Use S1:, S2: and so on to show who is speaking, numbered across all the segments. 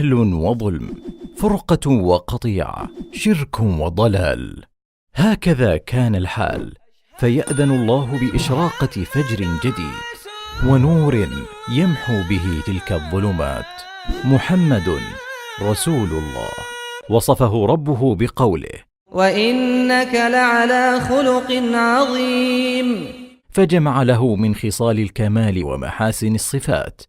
S1: جهل وظلم، فرقة وقطيعة، شرك وضلال. هكذا كان الحال، فيأذن الله بإشراقة فجر جديد ونور يمحو به تلك الظلمات. محمد رسول الله، وصفه ربه بقوله:
S2: وإنك لعلى خلق عظيم.
S1: فجمع له من خصال الكمال ومحاسن الصفات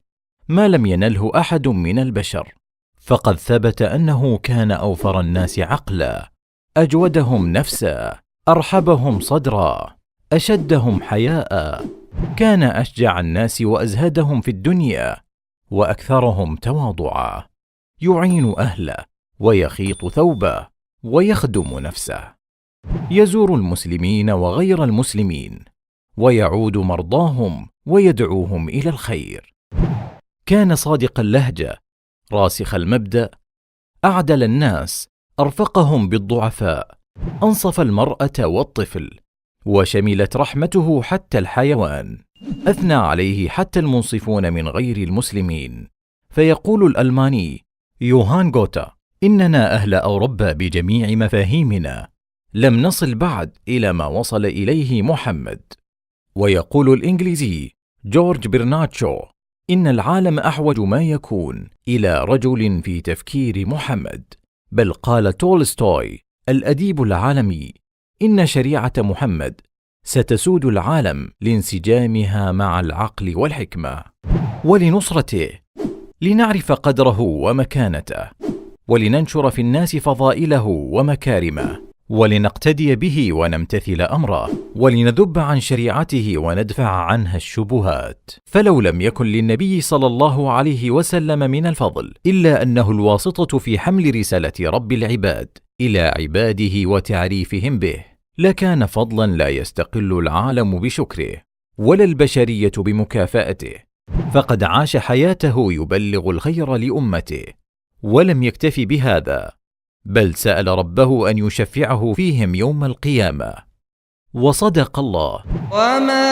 S1: ما لم ينله أحد من البشر. فقد ثبت أنه كان أوفر الناس عقلا، أجودهم نفسا، أرحبهم صدرا، أشدهم حياء. كان أشجع الناس وأزهدهم في الدنيا، وأكثرهم تواضعا. يعين أهله، ويخيط ثوبه، ويخدم نفسه. يزور المسلمين وغير المسلمين، ويعود مرضاهم ويدعوهم إلى الخير. كان صادق اللهجة، راسخ المبدأ، أعدل الناس، أرفقهم بالضعفاء، أنصف المرأة والطفل، وشملت رحمته حتى الحيوان. أثنى عليه حتى المنصفون من غير المسلمين. فيقول الألماني يوهان غوتا: إننا أهل أوروبا بجميع مفاهيمنا لم نصل بعد إلى ما وصل إليه محمد. ويقول الإنجليزي جورج برنارد شو: إن العالم أحوج ما يكون إلى رجل في تفكير محمد. بل قال تولستوي الأديب العالمي: إن شريعة محمد ستسود العالم لانسجامها مع العقل والحكمة. ولنصرته، لنعرف قدره ومكانته، ولننشر في الناس فضائله ومكارمه، ولنقتدي به ونمتثل أمره، ولنذب عن شريعته وندفع عنها الشبهات. فلو لم يكن للنبي صلى الله عليه وسلم من الفضل إلا أنه الواسطة في حمل رسالة رب العباد إلى عباده وتعريفهم به، لكان فضلا لا يستقل العالم بشكره ولا البشرية بمكافأته. فقد عاش حياته يبلغ الخير لأمته، ولم يكتف بهذا، بل سأل ربه أن يشفعه فيهم يوم القيامة. وصدق الله:
S2: وما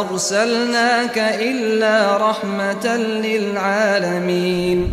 S2: أرسلناك إلا رحمة للعالمين.